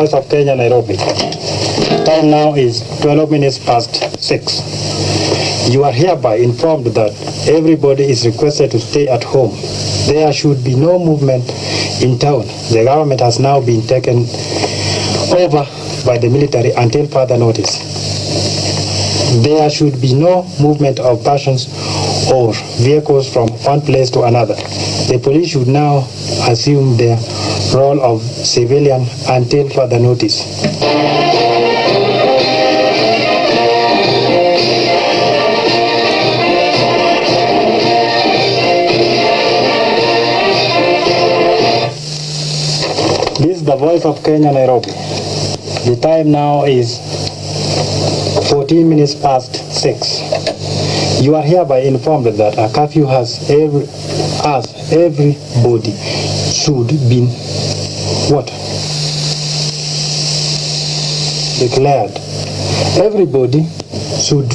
Voice of Kenya, Nairobi. Time now is 12 minutes past 6. You are hereby informed that everybody is requested to stay at home. There should be no movement in town. The government has now been taken over by the military until further notice. There should be no movement of persons or vehicles from one place to another. The police should now assume their role of civilian until further notice. This is the Voice of Kenya, Nairobi. The time now is 14 minutes past 6. You are hereby informed that a curfew has everybody should be declared. Everybody should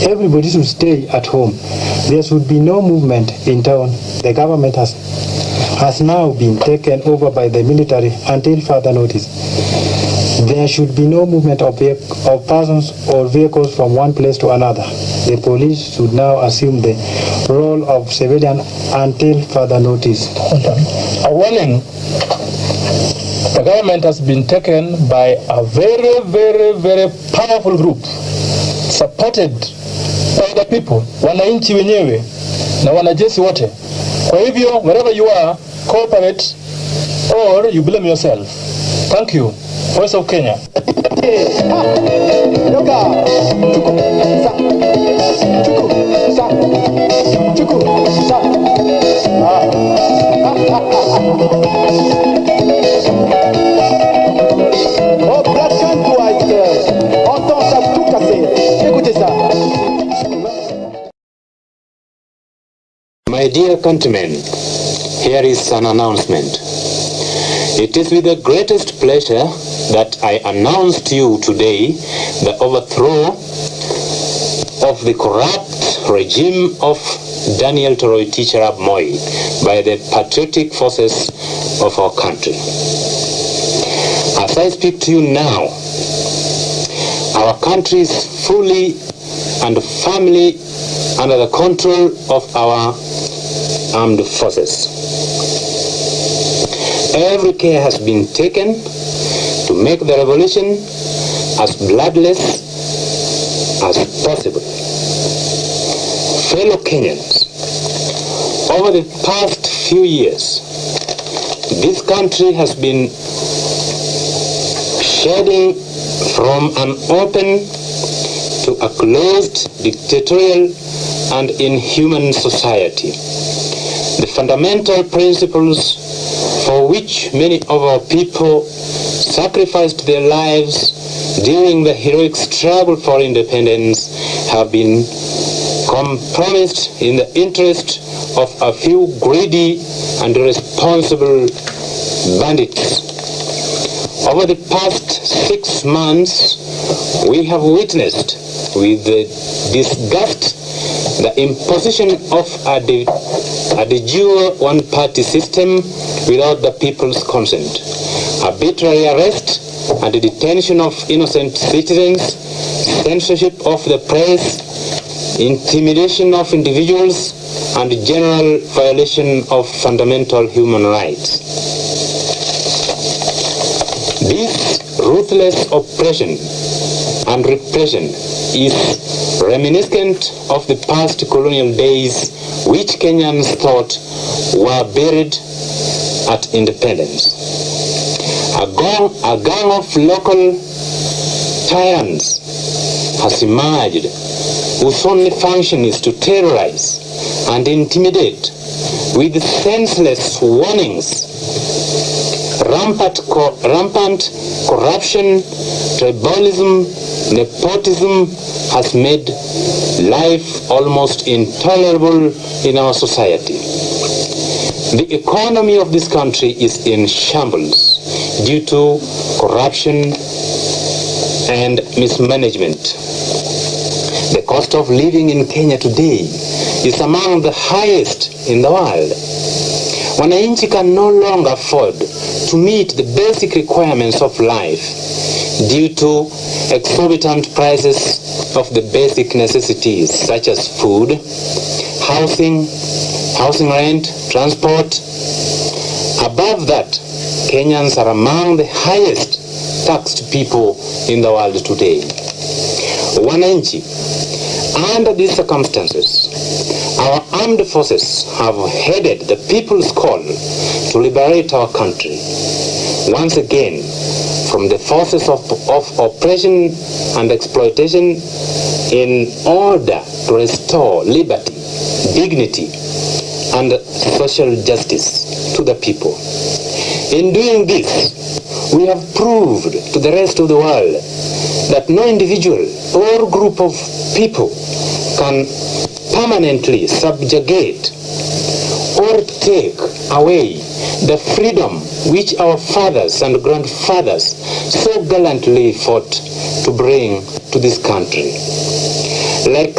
Everybody should stay at home. There should be no movement in town. The government has now been taken over by the military until further notice. There should be no movement of persons or vehicles from one place to another. The police should now assume the role of civilian until further notice. A warning. The government has been taken by a very, very, very powerful group supported by the people, wananchi wenyewe na wanajeshi wote. Kwa hivyo, wherever you are, cooperate or you blame yourself. Thank you. Voice of Kenya. My dear countrymen, here is an announcement. It is with the greatest pleasure that I announce to you today the overthrow of the corrupt regime of Daniel Toroitich Arap Moi by the patriotic forces of our country. As I speak to you now, our country is fully and firmly under the control of our armed forces. Every care has been taken to make the revolution as bloodless as possible. Fellow Kenyans, over the past few years, this country has been shedding from an open to a closed, dictatorial, and inhuman society. The fundamental principles for which many of our people sacrificed their lives during the heroic struggle for independence have been compromised in the interest of a few greedy and irresponsible bandits. Over the past 6 months, we have witnessed with disgust the imposition of a de jure one-party system without the people's consent, arbitrary arrest and detention of innocent citizens, censorship of the press, intimidation of individuals, and general violation of fundamental human rights. This ruthless oppression and repression is reminiscent of the past colonial days which Kenyans thought were buried at independence. A gang of local tyrants has emerged whose only function is to terrorize and intimidate with senseless warnings. Rampant corruption, tribalism, nepotism has made life almost intolerable in our society. The economy of this country is in shambles due to corruption and mismanagement. The cost of living in Kenya today is among the highest in the world. Wananchi can no longer afford to meet the basic requirements of life due to exorbitant prices of the basic necessities such as food, housing rent, transport. Above that, Kenyans are among the highest taxed people in the world today. Wananchi, under these circumstances, our armed forces have headed the people's call to liberate our country once again from the forces of oppression and exploitation in order to restore liberty, dignity, and social justice to the people. In doing this, we have proved to the rest of the world that no individual or group of people can permanently subjugate or take away the freedom which our fathers and grandfathers so gallantly fought to bring to this country. Like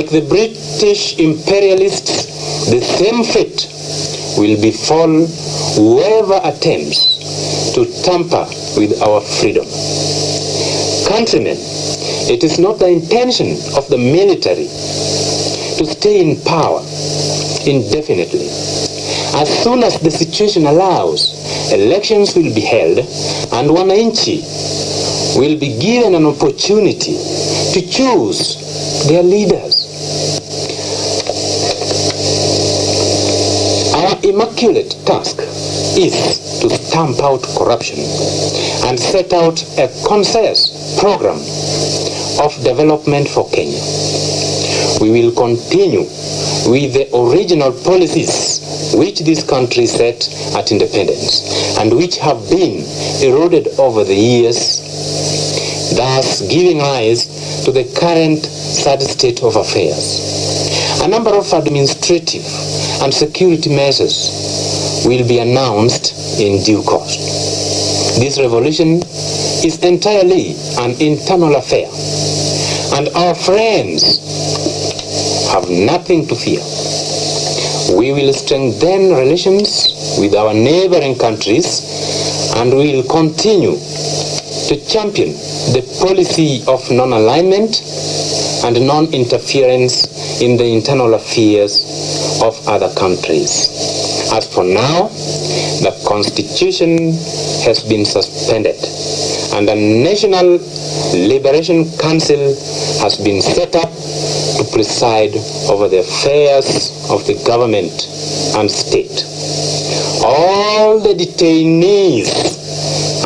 the British imperialists, the same fate will befall whoever attempts to tamper with our freedom. Countrymen, it is not the intention of the military to stay in power indefinitely. As soon as the situation allows, elections will be held and wananchi will be given an opportunity to choose their leaders. Our immaculate task is to stamp out corruption and set out a concise program of development for Kenya. We will continue with the original policies which this country set at independence and which have been eroded over the years, thus giving rise to the current sad state of affairs. A number of administrative and security measures will be announced in due course. This revolution is entirely an internal affair, and our friends have nothing to fear. We will strengthen relations with our neighboring countries, and we will continue to champion the policy of non-alignment and non-interference in the internal affairs of other countries. As for now, the Constitution has been suspended and a National Liberation Council has been set up to preside over the affairs of the government and state. All the detainees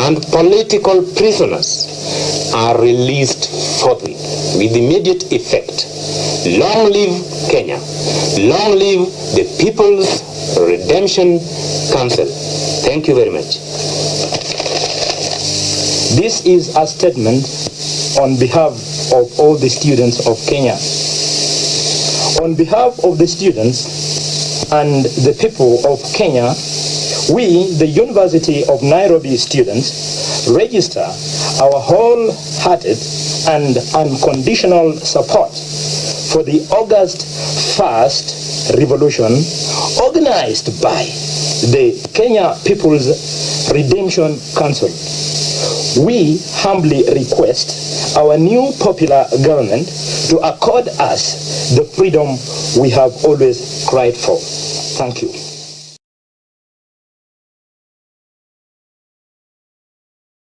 and political prisoners are released forthwith with immediate effect. Long live Kenya. Long live the People's Redemption Council. Thank you very much. This is a statement on behalf of all the students of Kenya. On behalf of the students and the people of Kenya, we, the University of Nairobi students, register our wholehearted and unconditional support for the August 1st revolution organized by the Kenya People's Redemption Council. We humbly request our new popular government to accord us the freedom we have always cried for. Thank you.